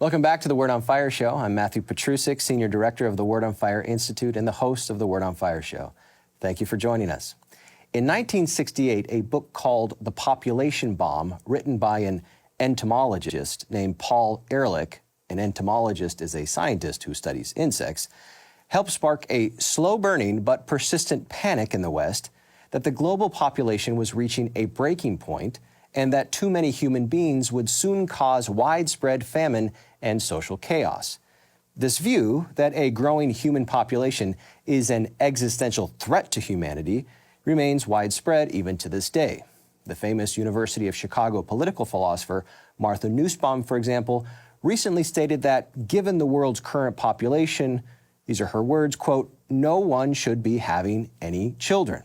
Welcome back to the Word on Fire Show. I'm Matthew Petrusik, Senior Director of the Word on Fire Institute and the host of the Word on Fire Show. Thank you for joining us. In 1968, a book called The Population Bomb, written by an entomologist named Paul Ehrlich, an entomologist is a scientist who studies insects, helped spark a slow-burning but persistent panic in the West that the global population was reaching a breaking point and that too many human beings would soon cause widespread famine and social chaos. This view that a growing human population is an existential threat to humanity remains widespread even to this day. The famous University of Chicago political philosopher Martha Nussbaum, for example, recently stated that given the world's current population, these are her words, quote, "no one should be having any children."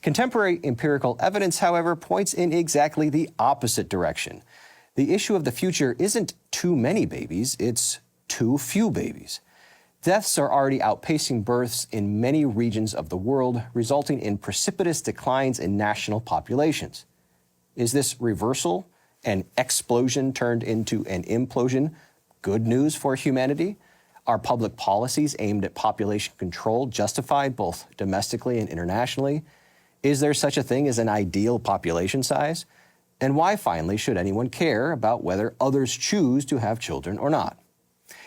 Contemporary empirical evidence, however, points in exactly the opposite direction. The issue of the future isn't too many babies, it's too few babies. Deaths are already outpacing births in many regions of the world, resulting in precipitous declines in national populations. Is this reversal, an explosion turned into an implosion, good news for humanity? Are public policies aimed at population control justified both domestically and internationally? Is there such a thing as an ideal population size? And why, finally, should anyone care about whether others choose to have children or not?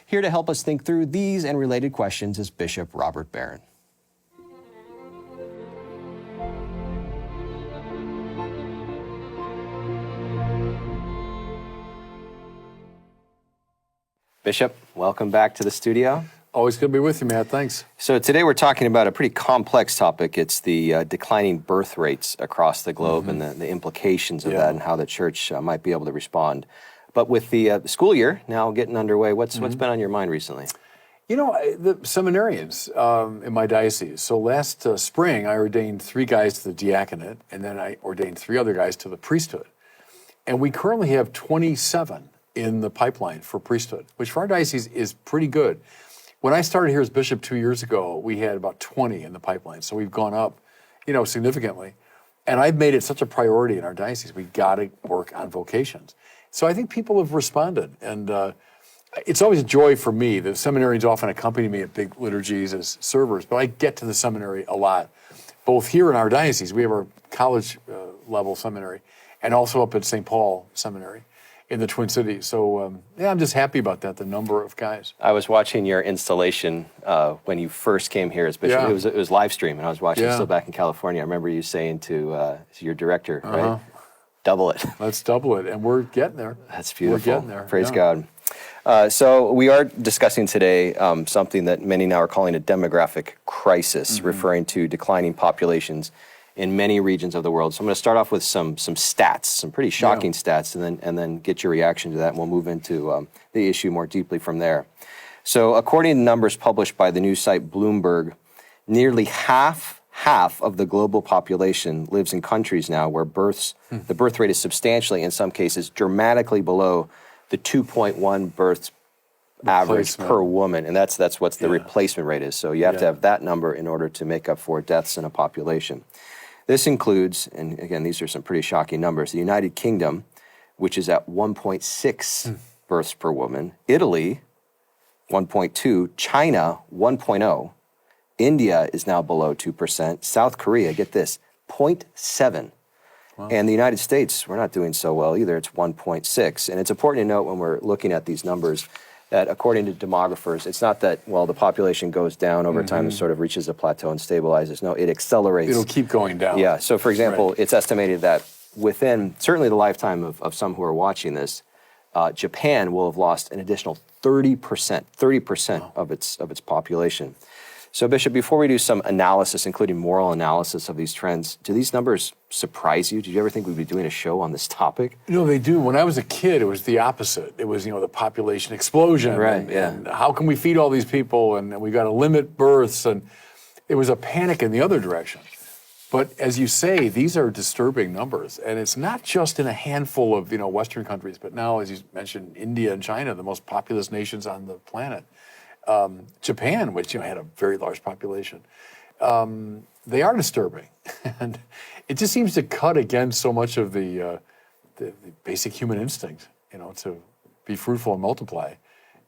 Here to help us think through these and related questions is Bishop Robert Barron. Bishop, welcome back to the studio. Always good to be with you, Matt. Thanks. So today we're talking about a pretty complex topic. It's the declining birth rates across the globe and the implications of that and how the church might be able to respond. But with the school year now getting underway, what's been on your mind recently? You know, the seminarians in my diocese. So last spring, I ordained 3 guys to the diaconate, and then I ordained 3 other guys to the priesthood. And we currently have 27 in the pipeline for priesthood, which for our diocese is pretty good. When I started here as bishop 2 years ago, we had about 20 in the pipeline. So we've gone up, significantly. And I've made it such a priority in our diocese. We've got to work on vocations. So I think people have responded. And it's always a joy for me. The seminarians often accompany me at big liturgies as servers, but I get to the seminary a lot, both here in our diocese. We have our college level seminary, and also up at St. Paul Seminary in the Twin Cities. So, I'm just happy about that, the number of guys. I was watching your installation when you first came here as bishop. Yeah. It was live stream, and I was watching it still back in California. I remember you saying to your director, right, double it. Let's double it, and we're getting there. That's beautiful. We're getting there. Praise God. So we are discussing today something that many now are calling a demographic crisis, referring to declining populations in many regions of the world. So I'm going to start off with some stats, some pretty shocking stats, and then get your reaction to that, and we'll move into the issue more deeply from there. So according to numbers published by the news site Bloomberg, nearly half of the global population lives in countries now where the birth rate is substantially, in some cases, dramatically below the 2.1 births average per woman, and that's what the replacement rate is. So you have to have that number in order to make up for deaths in a population. This includes, and again, these are some pretty shocking numbers, the United Kingdom, which is at 1.6 births per woman, Italy, 1.2, China, 1.0, India is now below 2%, South Korea, get this, 0.7. Wow. And the United States, we're not doing so well either, it's 1.6. And it's important to note when we're looking at these numbers that according to demographers, it's not that, the population goes down over time and sort of reaches a plateau and stabilizes. No, it accelerates. It'll keep going down. Yeah, so for example, it's estimated that within certainly the lifetime of some who are watching this, Japan will have lost an additional 30% of its population. So Bishop, before we do some analysis, including moral analysis of these trends, do these numbers surprise you? Did you ever think we'd be doing a show on this topic? They do. When I was a kid, it was the opposite. It was, the population explosion. Right, and how can we feed all these people? And we got to limit births. And it was a panic in the other direction. But as you say, these are disturbing numbers. And it's not just in a handful of, Western countries, but now, as you mentioned, India and China, the most populous nations on the planet. Japan, which had a very large population, they are disturbing, and it just seems to cut against so much of the basic human instinct, to be fruitful and multiply,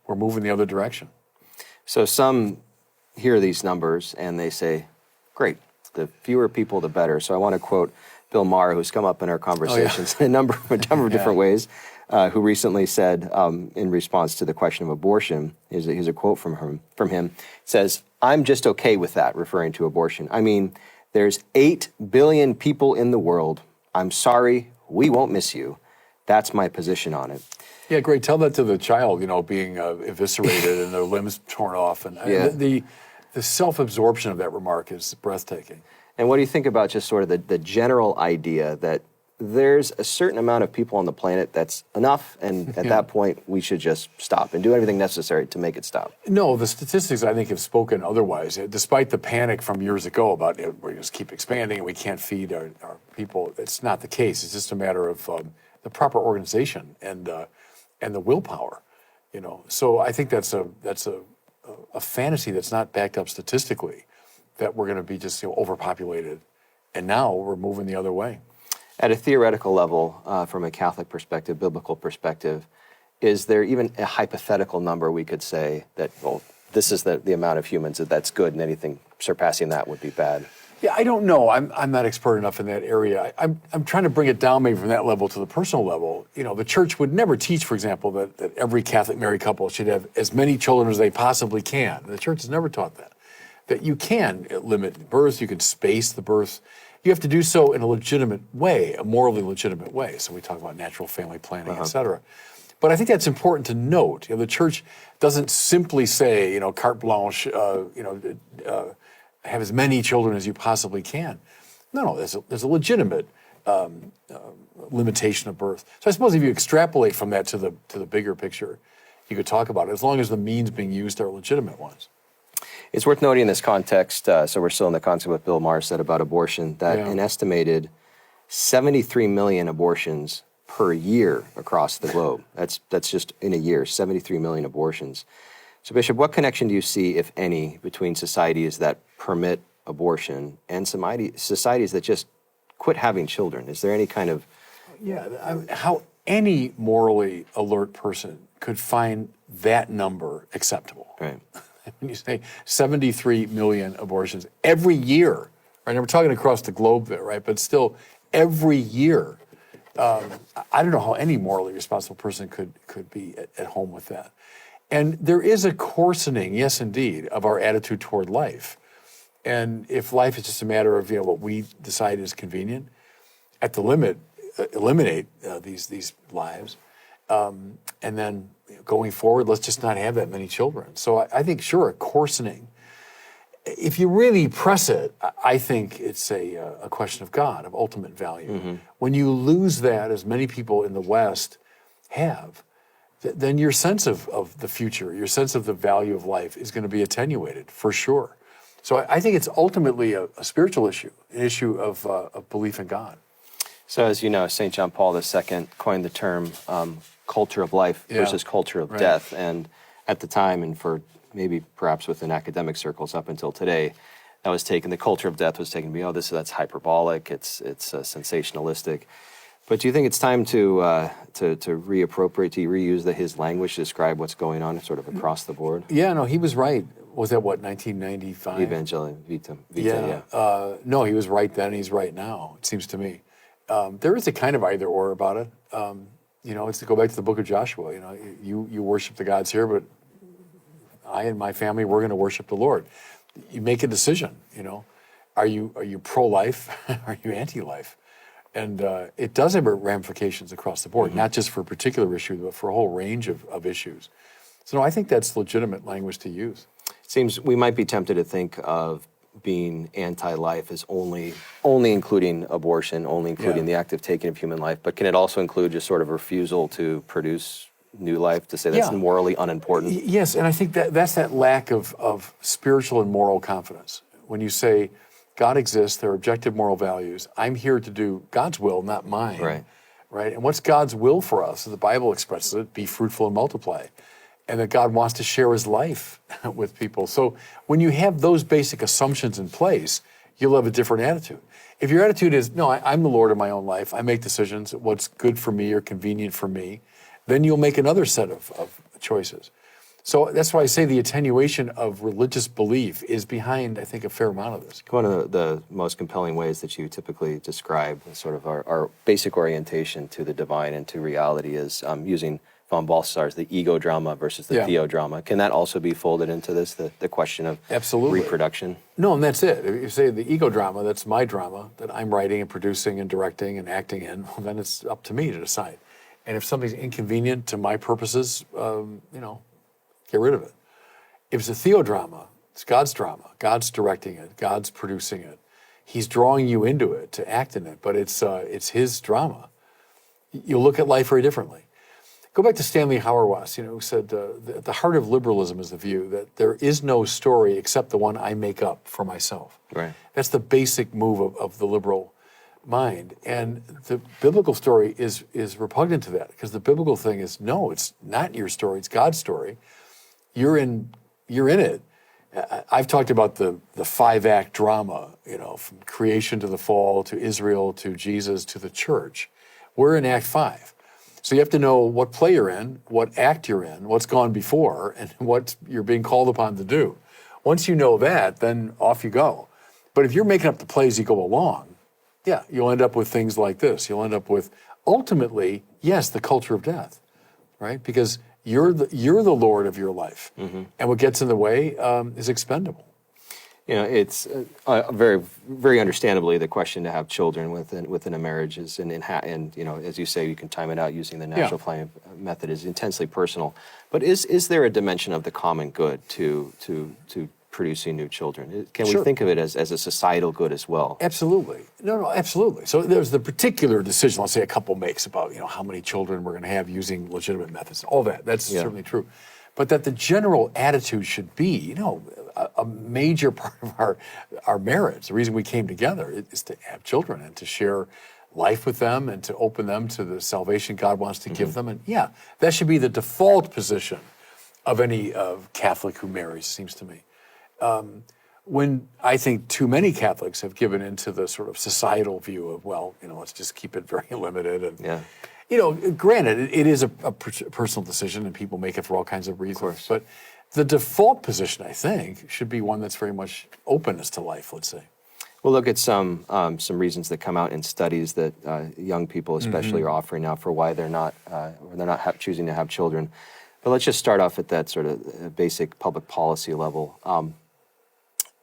we're moving the other direction. So some hear these numbers and they say, great, the fewer people, the better. So I want to quote Bill Maher, who's come up in our conversations in a number of different ways, who recently said, in response to the question of abortion, here's a quote from him, says, "I'm just okay with that," referring to abortion. "I mean, there's 8 billion people in the world. I'm sorry, we won't miss you. That's my position on it." Yeah, great. Tell that to the child, being eviscerated and their limbs torn off. And the self-absorption of that remark is breathtaking. And what do you think about just sort of the general idea that there's a certain amount of people on the planet that's enough, and at that point we should just stop and do everything necessary to make it stop? No, the statistics, I think, have spoken otherwise. Despite the panic from years ago about we just keep expanding and we can't feed our people, it's not the case. It's just a matter of the proper organization and the willpower. So I think that's a fantasy that's not backed up statistically, that we're going to be just overpopulated, and now we're moving the other way. At a theoretical level, from a Catholic perspective, biblical perspective, is there even a hypothetical number we could say that, well, this is the amount of humans that's good, and anything surpassing that would be bad? Yeah, I don't know. I'm not expert enough in that area. I'm trying to bring it down maybe from that level to the personal level. The church would never teach, for example, that every Catholic married couple should have as many children as they possibly can. The church has never taught that. That you can limit births, you can space the births. You have to do so in a legitimate way, a morally legitimate way. So we talk about natural family planning, et cetera. But I think that's important to note. The church doesn't simply say, carte blanche, have as many children as you possibly can. No, there's a legitimate limitation of birth. So I suppose if you extrapolate from that to the bigger picture, you could talk about it, as long as the means being used are legitimate ones. It's worth noting in this context, so we're still in the context of what Bill Maher said about abortion, that an estimated 73 million abortions per year across the globe. That's just in a year, 73 million abortions. So, Bishop, what connection do you see, if any, between societies that permit abortion and societies that just quit having children? Is there any kind of... How any morally alert person could find that number acceptable? Right. When you say 73 million abortions every year, right? And we're talking across the globe there, right? But still, every year, I don't know how any morally responsible person could be at home with that. And there is a coarsening, yes, indeed, of our attitude toward life. And if life is just a matter of what we decide is convenient, at the limit, eliminate these lives, and then going forward, let's just not have that many children. So I think, sure, a coarsening. If you really press it, I think it's a question of God, of ultimate value. Mm-hmm. When you lose that, as many people in the West have, then your sense of the future, your sense of the value of life is going to be attenuated, for sure. So I think it's ultimately a spiritual issue, an issue of belief in God. So as you know, St. John Paul II coined the term culture of life versus culture of death. And at the time, and for maybe perhaps within academic circles up until today, that was taken, the culture of death was taken to be, that's hyperbolic, it's sensationalistic. But do you think it's time to reappropriate, to reuse his language to describe what's going on sort of across the board? Yeah, no, he was right. Was that, 1995? Evangelium Vitae, no, he was right then, he's right now, it seems to me. There is a kind of either or about it. It's to go back to the book of Joshua. You worship the gods here, but I and my family, we're going to worship the Lord. You make a decision. Are you pro-life? Are you anti-life? And it does have ramifications across the board, not just for a particular issue, but for a whole range of issues. So no, I think that's legitimate language to use. It seems we might be tempted to think of being anti-life as only including abortion, only including the active taking of human life, but can it also include just sort of refusal to produce new life, to say that's morally unimportant? Yes, and I think that's that lack of spiritual and moral confidence. When you say, God exists, there are objective moral values, I'm here to do God's will, not mine. Right? And what's God's will for us, as the Bible expresses it, be fruitful and multiply. And that God wants to share his life with people. So when you have those basic assumptions in place, you'll have a different attitude. If your attitude is, no, I'm the Lord of my own life, I make decisions, what's good for me or convenient for me, then you'll make another set of choices. So that's why I say the attenuation of religious belief is behind, I think, a fair amount of this. One of the most compelling ways that you typically describe sort of our basic orientation to the divine and to reality is using von Balthasar's the ego drama versus the theodrama. Can that also be folded into this, the question of Absolutely. reproduction? No, and that's it. If you say the ego drama, that's my drama that I'm writing and producing and directing and acting in, well, then it's up to me to decide. And if something's inconvenient to my purposes, get rid of it. If it's a theodrama, it's God's drama. God's directing it. God's producing it. He's drawing you into it to act in it, but it's His drama. You'll look at life very differently. Go back to Stanley Hauerwas, who said at the heart of liberalism is the view that there is no story except the one I make up for myself. Right. That's the basic move of the liberal mind. And the biblical story is repugnant to that, because the biblical thing is, no, it's not your story, it's God's story. You're in it. I've talked about the 5-act drama, from creation to the fall, to Israel, to Jesus, to the church. We're in Act 5. So you have to know what play you're in, what act you're in, what's gone before, and what you're being called upon to do. Once you know that, then off you go. But if you're making up the plays as you go along, you'll end up with things like this. You'll end up with, ultimately, yes, the culture of death, right? Because you're the Lord of your life, and what gets in the way is expendable. It's very, very understandably the question to have children within a marriage is, and as you say, you can time it out using the natural flame method, is intensely personal. But is there a dimension of the common good to producing new children? Can we think of it as a societal good as well? Absolutely. No, absolutely. So there's the particular decision, let's say a couple makes about, how many children we're going to have using legitimate methods, all that. That's certainly true. But that the general attitude should be, a major part of our marriage, the reason we came together is to have children and to share life with them and to open them to the salvation God wants to give them. And that should be the default position of any Catholic who marries, seems to me. When I think too many Catholics have given into the sort of societal view of, let's just keep it very limited. And, granted, it is a personal decision and people make it for all kinds of reasons. Of course. But the default position, I think, should be one that's very much openness to life, let's say. We'll look at some reasons that come out in studies that young people especially are offering now for why they're not choosing to have children. But let's just start off at that sort of basic public policy level.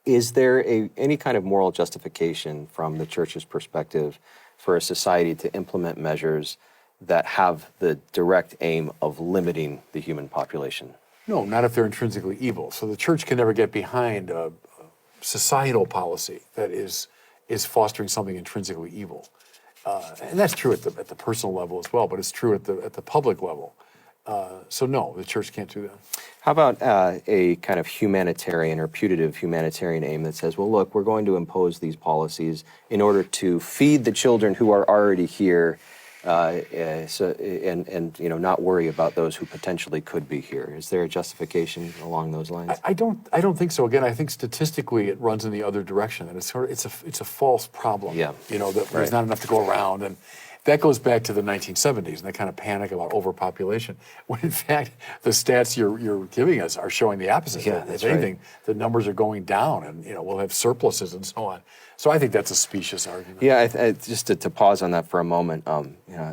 Is there any kind of moral justification from the church's perspective for a society to implement measures that have the direct aim of limiting the human population? No, not if they're intrinsically evil. So the church can never get behind a societal policy that is fostering something intrinsically evil. And that's true at the personal level as well, but it's true at the public level. So no, the church can't do that. How about a kind of humanitarian or putative humanitarian aim that says, well, look, we're going to impose these policies in order to feed the children who are already here, and not worry about those who potentially could be here? Is there a justification along those lines? I don't think so. Again, I think statistically it runs in the other direction, and it's a false problem. Yeah. That there's not enough to go around, and that goes back to the 1970s and that kind of panic about overpopulation, when in fact the stats you're giving us are showing the opposite. Yeah, if anything, the numbers are going down, and we'll have surpluses and so on. So I think that's a specious argument. Yeah, just to pause on that for a moment,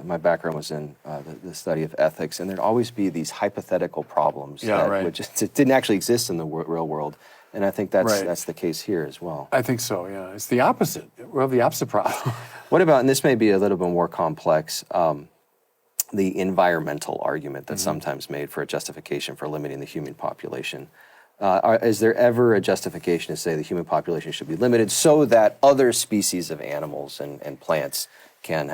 my background was in the study of ethics, and there'd always be these hypothetical problems that didn't actually exist in the real world. And I think that's the case here as well. I think so, yeah. It's the opposite. We have the opposite problem. What about, and this may be a little bit more complex, the environmental argument that's sometimes made for a justification for limiting the human population. Is there ever a justification to say the human population should be limited so that other species of animals and plants can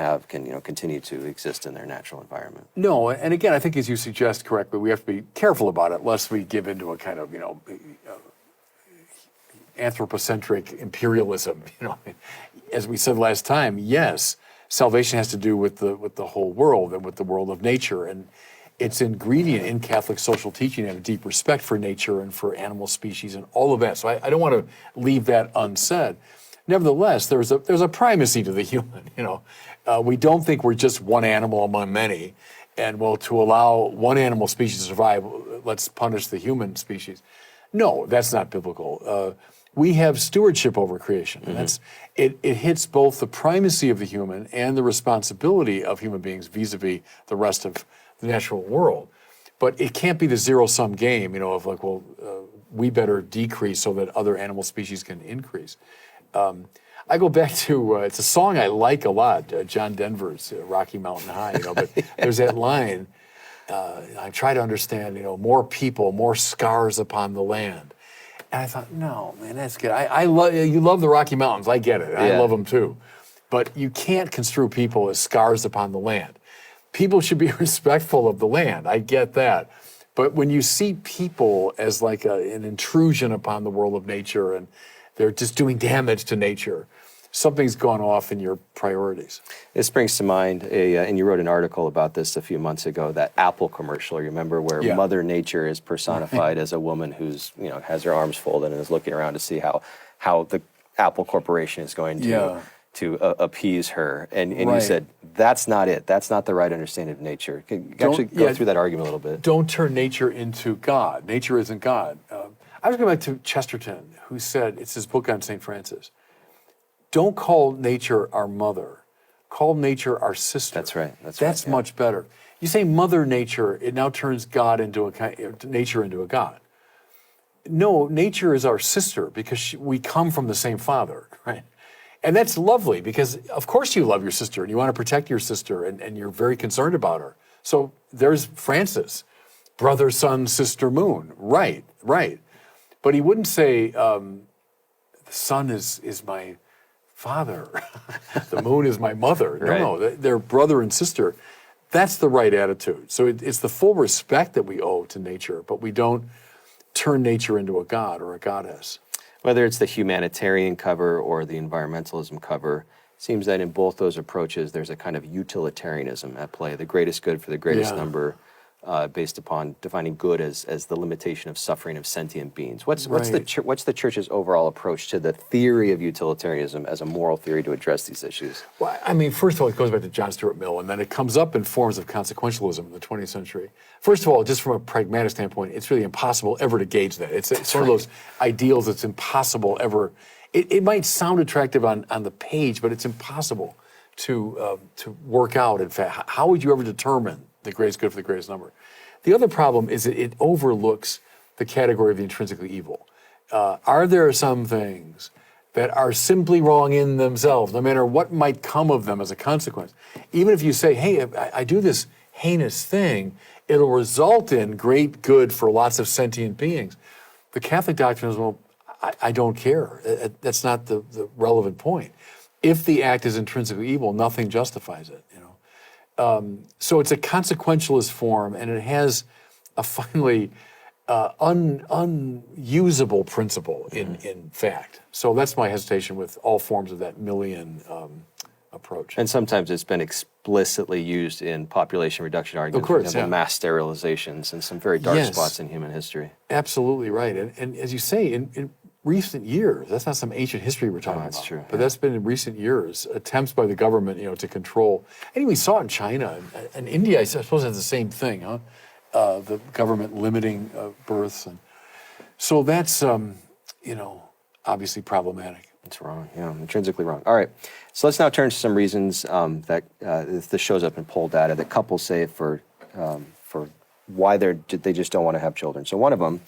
continue to exist in their natural environment? No, and again, I think as you suggest correctly, we have to be careful about it, lest we give into a kind of, anthropocentric imperialism. As we said last time, yes, salvation has to do with the whole world and with the world of nature, and it's ingredient in Catholic social teaching to have a deep respect for nature and for animal species and all of that. So I don't want to leave that unsaid. Nevertheless, there's a primacy to the human. We don't think we're just one animal among many, And well, to allow one animal species to survive, let's punish the human species. No, that's not biblical. We have stewardship over creation. And it hits both the primacy of the human and the responsibility of human beings vis-a-vis the rest of the natural world. But it can't be the zero-sum game, of like, well, we better decrease so that other animal species can increase. I go back to, it's a song I like a lot, John Denver's Rocky Mountain High, but there's that line, I try to understand, more people, more scars upon the land. And I thought, no, man, that's good. You love the Rocky Mountains, I get it, I love them too. But you can't construe people as scars upon the land. People should be respectful of the land, I get that. But when you see people as like an intrusion upon the world of nature and they're just doing damage to nature, something's gone off in your priorities. This brings to mind, and you wrote an article about this a few months ago, that Apple commercial, you remember, where Mother Nature is personified as a woman who's, has her arms folded and is looking around to see how the Apple Corporation is going to appease her. And you said, that's not it. That's not the right understanding of nature. Can you actually go through that argument a little bit? Don't turn nature into God. Nature isn't God. I was going back to Chesterton, who said, it's his book on St. Francis, don't call nature our mother. Call nature our sister. That's right. That's much better. You say Mother Nature, it now turns God into nature into a God. No, nature is our sister because we come from the same father, right? And that's lovely because, of course, you love your sister and you want to protect your sister and you're very concerned about her. So there's Francis, brother, sun, sister, moon. Right. But he wouldn't say, the sun is my father, the moon is my mother. No, they're brother and sister. That's the right attitude. So it's the full respect that we owe to nature, but we don't turn nature into a god or a goddess. Whether it's the humanitarian cover or the environmentalism cover, it seems that in both those approaches, there's a kind of utilitarianism at play, the greatest good for the greatest number, based upon defining good as the limitation of suffering of sentient beings. What's the church's overall approach to the theory of utilitarianism as a moral theory to address these issues? Well, I mean, first of all, it goes back to John Stuart Mill, and then it comes up in forms of consequentialism in the 20th century. First of all, just from a pragmatic standpoint, it's really impossible ever to gauge that. It's one of those ideals that's impossible ever. It might sound attractive on the page, but it's impossible to work out, in fact. How would you ever determine the greatest good for the greatest number? The other problem is that it overlooks the category of the intrinsically evil. Are there some things that are simply wrong in themselves, no matter what might come of them as a consequence? Even if you say, hey, I do this heinous thing, it'll result in great good for lots of sentient beings. The Catholic doctrine is, well, I don't care. That's not the relevant point. If the act is intrinsically evil, nothing justifies it. So it's a consequentialist form, and it has a finally unusable principle in fact. So that's my hesitation with all forms of that Millian approach. And sometimes it's been explicitly used in population reduction arguments, of course, for example, mass sterilizations and some very dark spots in human history. Absolutely right. And as you say, in recent years, that's not some ancient history we're talking about. That's true. But that's been in recent years, attempts by the government, to control. And we saw it in China and India. I suppose it's the same thing, huh? The government limiting births, and so that's obviously problematic. It's wrong, intrinsically wrong. All right, so let's now turn to some reasons that this shows up in poll data that couples say for why they just don't want to have children. So one of them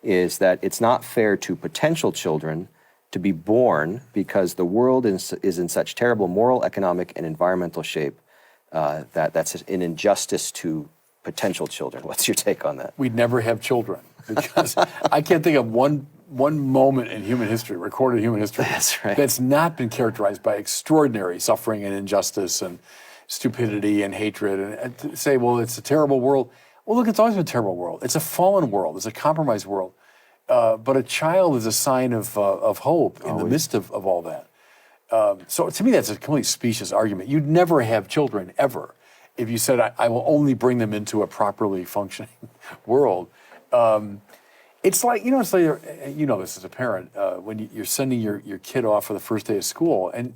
is that it's not fair to potential children to be born because the world is in such terrible moral, economic, and environmental shape that's an injustice to potential children. What's your take on that? We'd never have children because I can't think of one moment in human history, recorded human history, that's not been characterized by extraordinary suffering and injustice and stupidity and hatred. And to say, well, it's a terrible world. Well, look, it's always been a terrible world. It's a fallen world. It's a compromised world. But a child is a sign of hope in the midst of all that. So to me, that's a completely specious argument. You'd never have children, ever, if you said, I will only bring them into a properly functioning world. It's like, it's like, this as a parent, when you're sending your kid off for the first day of school, and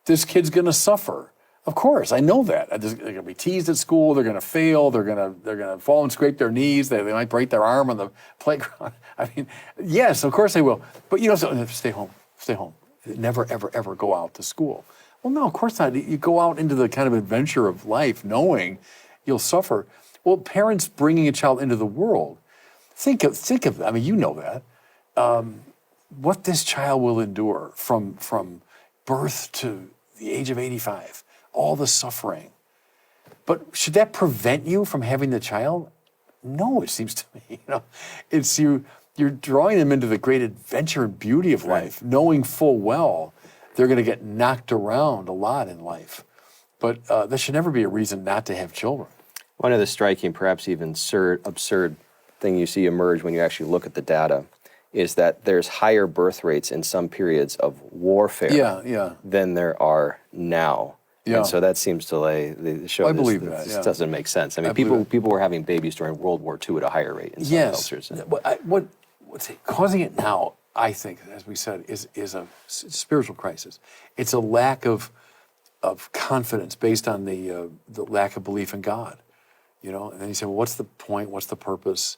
this kid's going to suffer. Of course, I know that. They're going to be teased at school. They're going to fail. They're going to fall and scrape their knees. They might break their arm on the playground. I mean, yes, of course they will. But stay home. Stay home. Never, ever, ever go out to school. Well, no, of course not. You go out into the kind of adventure of life, knowing you'll suffer. Well, parents bringing a child into the world. Think of. I mean, you know that. What this child will endure from birth to the age of 85. All the suffering. But should that prevent you from having the child? No, it seems to me. It's you're drawing them into the great adventure and beauty of life, knowing full well they're going to get knocked around a lot in life. But that should never be a reason not to have children. One of the striking, perhaps even absurd thing you see emerge when you actually look at the data is that there's higher birth rates in some periods of warfare than there are now. Yeah. And so that seems to show I this, believe this that, doesn't make sense. I mean, people were having babies during World War II at a higher rate in some cultures. What's causing it now, I think, as we said, is a spiritual crisis. It's a lack of confidence based on the lack of belief in God. And then you say, well, what's the point? What's the purpose?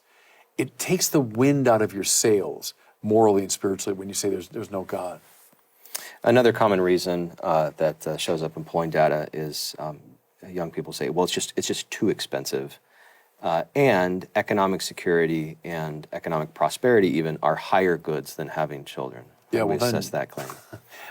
It takes the wind out of your sails, morally and spiritually, when you say there's no God. Another common reason that shows up in polling data is young people say, well, it's just too expensive. And economic security and economic prosperity even are higher goods than having children. Yeah, we assess that claim.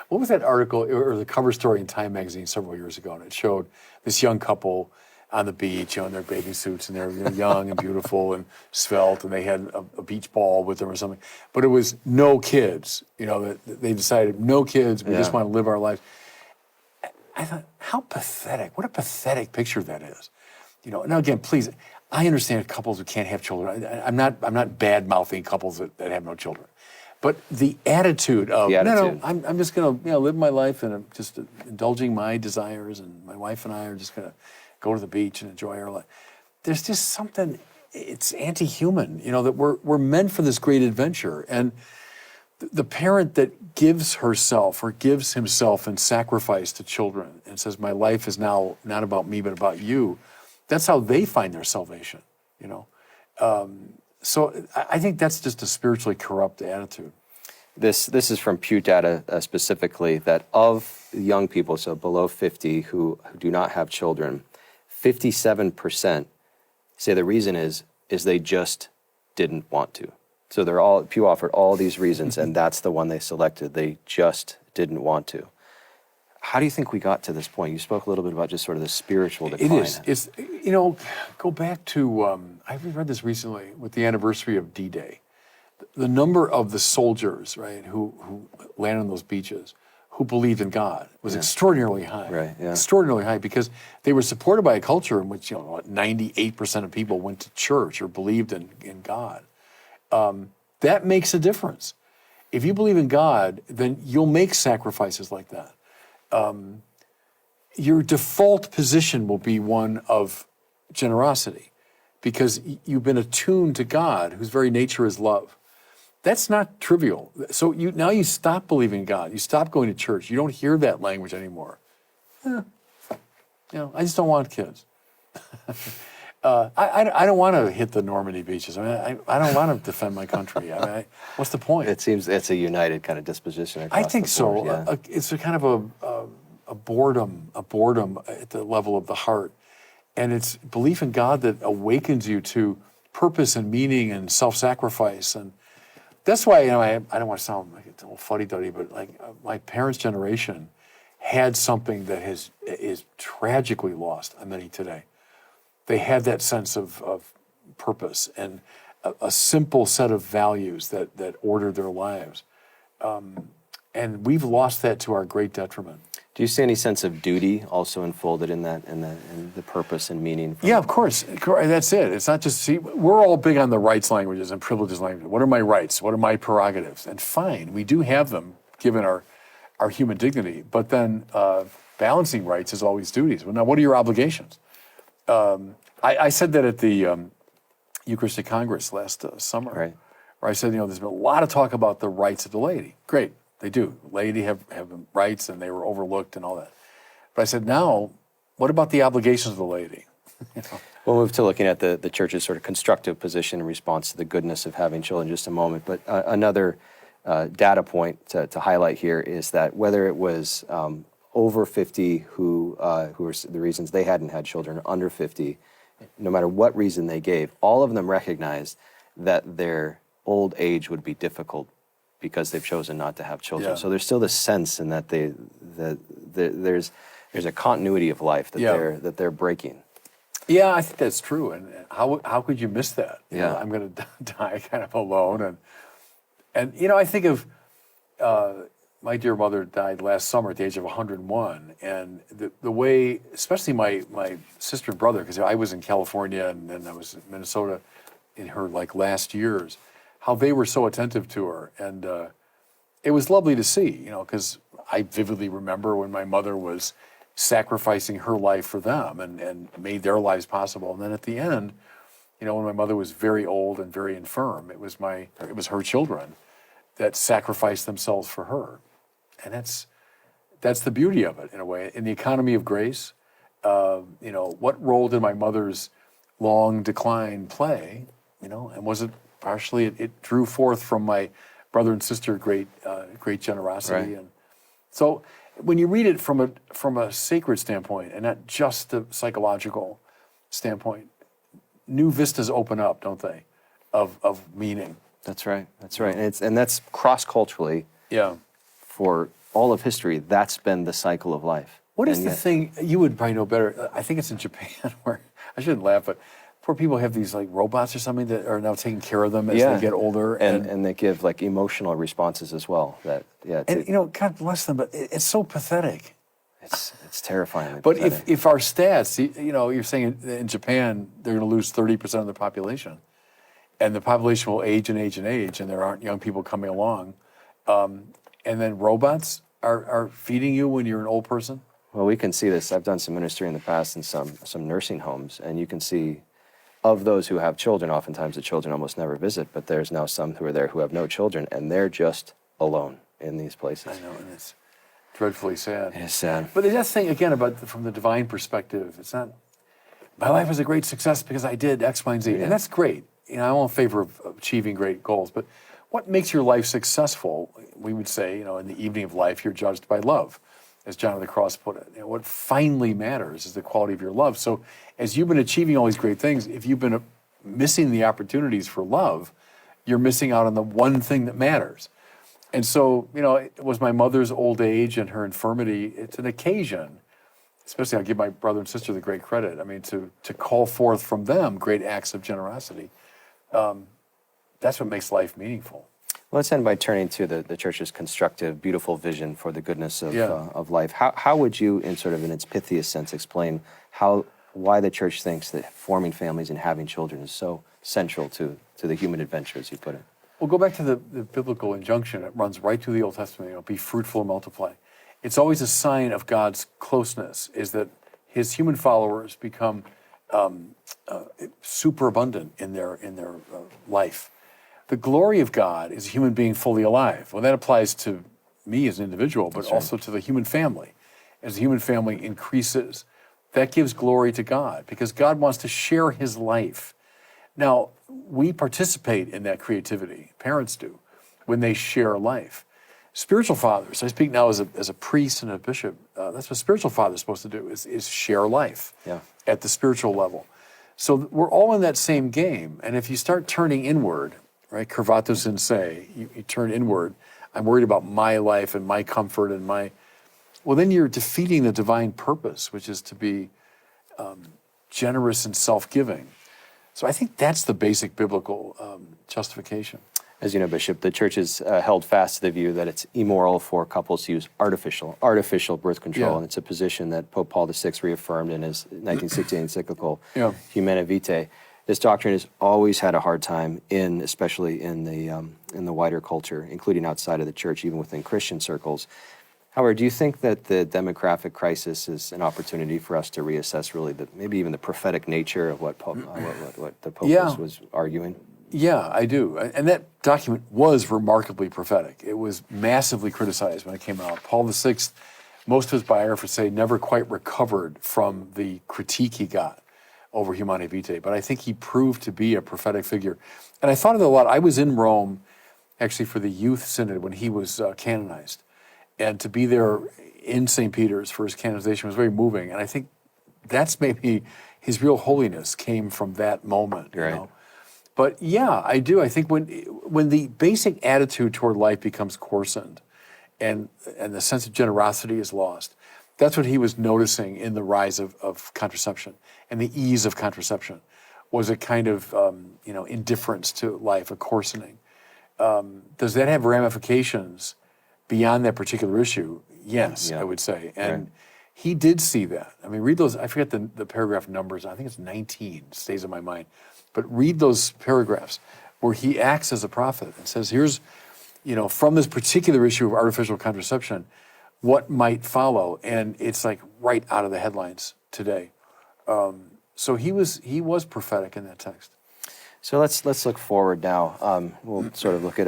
What was that article or the cover story in Time magazine several years ago? And it showed this young couple on the beach, in their bathing suits, and they're young and beautiful and svelte, and they had a beach ball with them or something. But it was no kids. That they decided no kids. We just want to live our lives. I thought, how pathetic! What a pathetic picture that is. Now again, please, I understand couples who can't have children. I'm not bad mouthing couples that have no children. But the attitude of no, I'm just going to live my life and I'm just indulging my desires, and my wife and I are just going to go to the beach and enjoy our life. There's just something, it's anti-human, that we're meant for this great adventure. And the parent that gives herself or gives himself in sacrifice to children and says, my life is now not about me but about you, that's how they find their salvation, So I think that's just a spiritually corrupt attitude. This is from Pew data specifically, that of young people, so below 50, who do not have children, 57% say the reason is they just didn't want to. So Pew offered all these reasons, and that's the one they selected. They just didn't want to. How do you think we got to this point? You spoke a little bit about just sort of the spiritual decline. It is. It's, go back to, I read this recently with the anniversary of D-Day. The number of the soldiers, right, who landed on those beaches, who believed in God, was extraordinarily high. Right, yeah. Extraordinarily high, because they were supported by a culture in which 98% of people went to church or believed in God. That makes a difference. If you believe in God, then you'll make sacrifices like that. Your default position will be one of generosity, because you've been attuned to God, whose very nature is love. That's not trivial. So now you stop believing in God. You stop going to church. You don't hear that language anymore. I just don't want kids. I don't want to hit the Normandy beaches. I don't want to defend my country. What's the point? It seems it's a united kind of disposition across I think the board, so. yeah. It's a kind of a boredom at the level of the heart. And it's belief in God that awakens you to purpose and meaning and self-sacrifice. And that's why, I don't want to sound like it's a little fuddy-duddy, but my parents' generation had something that is tragically lost on many today. They had that sense of purpose and a simple set of values that ordered their lives. And we've lost that to our great detriment. Do you see any sense of duty also enfolded in that, in the purpose and meaning? Yeah, of course. That's it. It's not just, we're all big on the rights languages and privileges languages. What are my rights? What are my prerogatives? And fine, we do have them given our human dignity. But then balancing rights is always duties. Well, now, what are your obligations? I said that at the Eucharistic Congress last summer, right, where I said, there's been a lot of talk about the rights of the laity. Great. They do. Laity have rights, and they were overlooked and all that. But I said, now What about the obligations of the laity? We'll move to looking at the church's sort of constructive position in response to the goodness of having children in just a moment. But another data point to highlight here is that whether it was over 50 who were the reasons they hadn't had children, under 50, no matter what reason they gave, all of them recognized that their old age would be difficult because they've chosen not to have children. Yeah. So there's still this sense in that there's a continuity of life that they're breaking. Yeah, I think that's true. And how could you miss that? You know, Yeah. I'm going to die kind of alone. And you know, I think of my dear mother died last summer at the age of 101. And the way, especially my sister and brother, because I was in California and then I was in Minnesota in her like last years, how they were so attentive to her. And it was lovely to see, you know, because I vividly remember when my mother was sacrificing her life for them and made their lives possible. And then at the end, you know, when my mother was very old and very infirm, it was her children that sacrificed themselves for her. And that's the beauty of it, in a way. In the economy of grace, you know, what role did my mother's long decline play? You know, and was it partially it drew forth from my brother and sister great generosity. Right. And so when you read it from a sacred standpoint and not just a psychological standpoint, new vistas open up, don't they, of meaning. That's right. That's right. And that's cross-culturally Yeah. for all of history. That's been the cycle of life. What is And the yet- thing, you would probably know better, I think it's in Japan where, I shouldn't laugh, but poor people have these like robots or something that are now taking care of them as they get older. And they give like emotional responses as well. And you know, God bless them, but it's so pathetic. It's terrifying. But if our stats, you know, you're saying in Japan, they're going to lose 30% of the population. And the population will age and age and age, and there aren't young people coming along. And then robots are feeding you when you're an old person? Well, we can see this. I've done some ministry in the past in some nursing homes, and you can see of those who have children, oftentimes the children almost never visit, but there's now some who are there who have no children, and they're just alone in these places. I know, and it's dreadfully sad. It is sad. But there's that thing, again, about from the divine perspective. It's not, my life was a great success because I did X, Y, and Z. And that's great. You know, I'm in favor of achieving great goals. But what makes your life successful? We would say, you know, in the evening of life, you're judged by love, as John of the Cross put it. You know, what finally matters is the quality of your love. So as you've been achieving all these great things, if you've been missing the opportunities for love, you're missing out on the one thing that matters. And so, you know, it was my mother's old age and her infirmity. It's an occasion, especially I'll give my brother and sister the great credit. I mean, to call forth from them great acts of generosity. That's what makes life meaningful. Well, let's end by turning to the church's constructive, beautiful vision for the goodness of, Yeah. Of life. How would you, in its pithiest sense, explain why the church thinks that forming families and having children is so central to the human adventure, as you put it? Well, go back to the biblical injunction. It runs right through the Old Testament, you know, be fruitful and multiply. It's always a sign of God's closeness, is that his human followers become superabundant in their life. The glory of God is a human being fully alive. Well, that applies to me as an individual, but also to the human family. As the human family increases, that gives glory to God because God wants to share his life. Now, we participate in that creativity, parents do, when they share life. Spiritual fathers, I speak now as a priest and a bishop, that's what spiritual fathers are supposed to do, is share life at the spiritual level. So we're all in that same game. And if you start turning inward, right, curvato in se, you turn inward, I'm worried about my life and my comfort and well, then you're defeating the divine purpose, which is to be generous and self-giving. So I think that's the basic biblical justification. As you know, Bishop, the church has held fast to the view that it's immoral for couples to use artificial birth control, and it's a position that Pope Paul VI reaffirmed in his 1968 encyclical Humanae Vitae. This doctrine has always had a hard time especially in the wider culture, including outside of the church, even within Christian circles. However, do you think that the demographic crisis is an opportunity for us to reassess really maybe even the prophetic nature of what the Pope was arguing? Yeah, I do. And that document was remarkably prophetic. It was massively criticized when it came out. Paul VI most of his biographers say never quite recovered from the critique he got over Humanae Vitae. But I think he proved to be a prophetic figure. And I thought of it a lot. I was in Rome, actually, for the Youth Synod when he was canonized. And to be there in St. Peter's for his canonization was very moving. And I think that's maybe his real holiness came from that moment. Right. You know? But yeah, I do. I think when the basic attitude toward life becomes coarsened and the sense of generosity is lost, that's what he was noticing in the rise of contraception and the ease of contraception was a kind of indifference to life, a coarsening. Does that have ramifications beyond that particular issue? Yes, I would say. And he did see that. I mean, read those. I forget the paragraph numbers. I think it's 19, stays in my mind. But read those paragraphs where he acts as a prophet and says, here's, from this particular issue of artificial contraception, what might follow. And it's like right out of the headlines today. So he was prophetic in that text. So let's look forward now. We'll sort of look at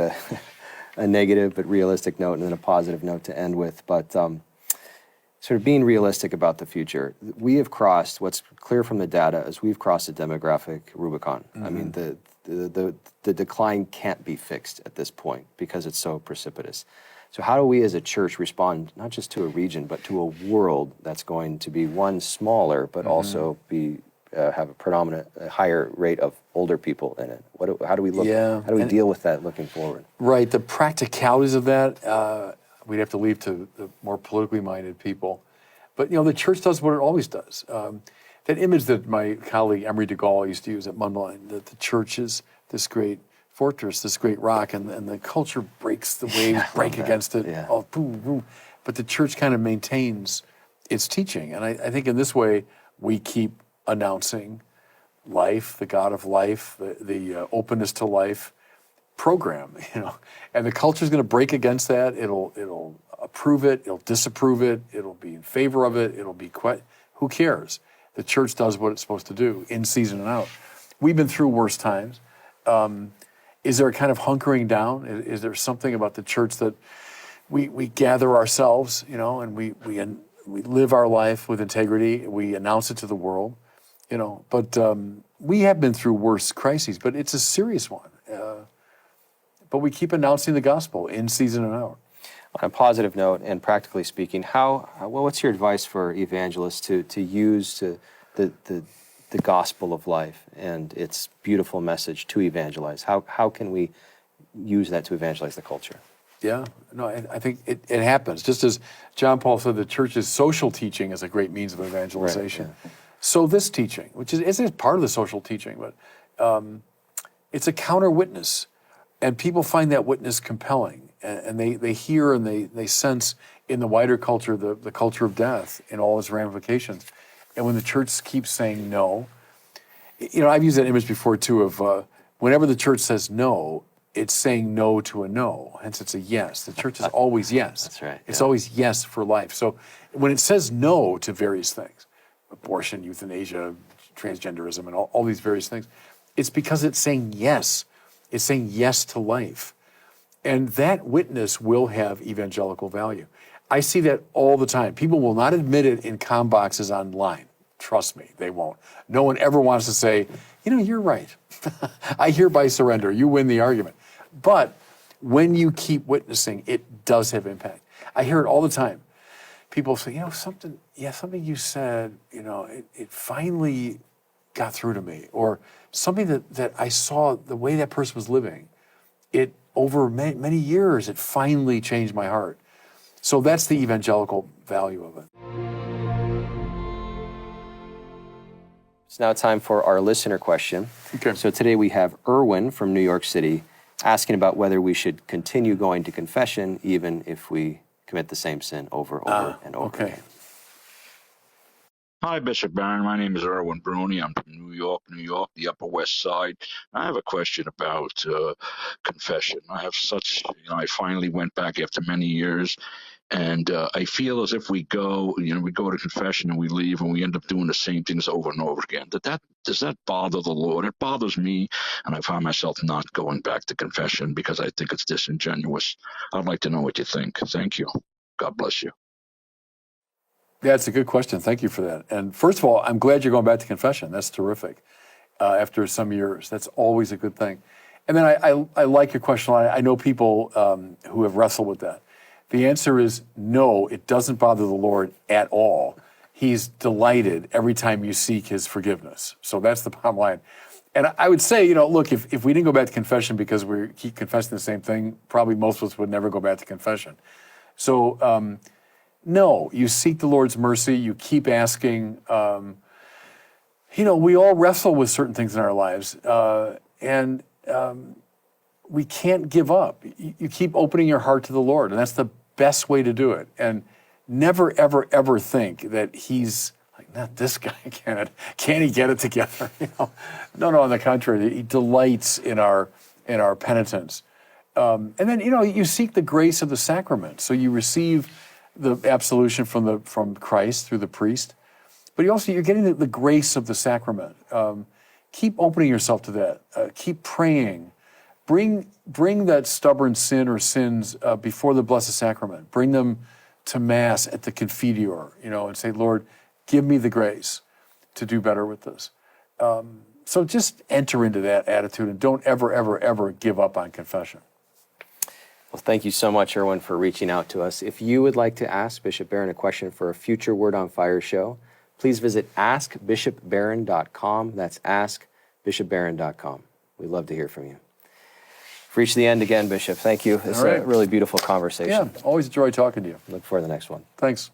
a negative but realistic note and then a positive note to end with. But sort of being realistic about the future, we have crossed, what's clear from the data is we've crossed a demographic Rubicon. I mean, the decline can't be fixed at this point because it's so precipitous. So how do we as a church respond not just to a region, but to a world that's going to be, one, smaller, but also have a higher rate of older people in it? How do we look? Yeah. How do we deal with that looking forward? Right. The practicalities of that, we'd have to leave to the more politically minded people. But, the church does what it always does. That image that my colleague Emery DeGaulle used to use at Mundelein, that the church is this great fortress, this great rock, and the culture breaks, the waves break against it. Yeah. Oh, boom, boom. But the church kind of maintains its teaching. And I think in this way, we keep announcing life, the God of life, the openness to life program, and the culture is going to break against that. It'll approve it, it'll disapprove it, it'll be in favor of it, it'll be who cares? The church does what it's supposed to do in season and out. We've been through worse times. Is there a kind of hunkering down? Is there something about the church that we gather ourselves, and we live our life with integrity, we announce it to the world, but we have been through worse crises, but it's a serious one. But we keep announcing the gospel in season and out. On a positive note, and practically speaking, what's your advice for evangelists to use the gospel of life and its beautiful message to evangelize? How can we use that to evangelize the culture? Yeah, no, I think it happens. Just as John Paul said, the church's social teaching is a great means of evangelization. Right, yeah. So this teaching, which is part of the social teaching, but it's a counter witness. And people find that witness compelling. And they hear and they sense in the wider culture, the culture of death in all its ramifications. And when the church keeps saying no, I've used that image before too of whenever the church says no, it's saying no to a no. Hence it's a yes. The church is always yes. That's right. It's always yes for life. So when it says no to various things, abortion, euthanasia, transgenderism, and all these various things, it's because it's saying yes. It's saying yes to life. And that witness will have evangelical value. I see that all the time. People will not admit it in comm boxes online. Trust me, they won't. No one ever wants to say, you're right. I hereby surrender. You win the argument. But when you keep witnessing, it does have impact. I hear it all the time. People say, something you said, it finally got through to me. Or something that I saw, the way that person was living, it over many years, it finally changed my heart. So that's the evangelical value of it. It's now time for our listener question. Okay. So today we have Erwin from New York City asking about whether we should continue going to confession even if we commit the same sin over and over again. Hi, Bishop Barron. My name is Erwin Bruni. I'm from New York, the Upper West Side. I have a question about confession. I finally went back after many years, and I feel as if we go to confession and we leave and we end up doing the same things over and over again. Does that bother the Lord? It bothers me, and I find myself not going back to confession because I think it's disingenuous. I'd like to know what you think. Thank you. God bless you. Yeah, it's a good question. Thank you for that. And first of all, I'm glad you're going back to confession. That's terrific. After some years, that's always a good thing. And then I like your question. I know people who have wrestled with that. The answer is no, it doesn't bother the Lord at all. He's delighted every time you seek his forgiveness. So that's the bottom line. And I would say, look, if we didn't go back to confession because we keep confessing the same thing, probably most of us would never go back to confession. So, no, you seek the Lord's mercy. You keep asking. We all wrestle with certain things in our lives, and we can't give up. You keep opening your heart to the Lord, and that's the best way to do it. And never, ever, ever think that he's like, not this guy, can he get it together? No, on the contrary, he delights in our penitence. And then, you seek the grace of the sacrament. So you receive the absolution from Christ through the priest, but you're getting the grace of the sacrament. Keep opening yourself to that. Keep praying. Bring that stubborn sin or sins before the Blessed Sacrament. Bring them to Mass at the Confiteor, and say, Lord, give me the grace to do better with this. So just enter into that attitude and don't ever, ever, ever give up on confession. Well, thank you so much, Erwin, for reaching out to us. If you would like to ask Bishop Barron a question for a future Word on Fire show, please visit askbishopbarron.com. That's askbishopbarron.com. We'd love to hear from you. We've reached the end again, Bishop. Thank you. It's a really beautiful conversation. Yeah, always enjoy talking to you. Look forward to the next one. Thanks.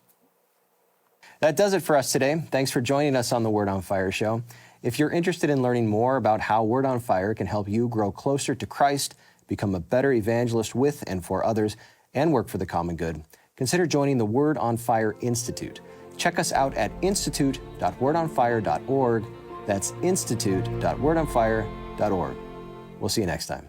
That does it for us today. Thanks for joining us on the Word on Fire show. If you're interested in learning more about how Word on Fire can help you grow closer to Christ, become a better evangelist with and for others, and work for the common good, consider joining the Word on Fire Institute. Check us out at institute.wordonfire.org. That's institute.wordonfire.org. We'll see you next time.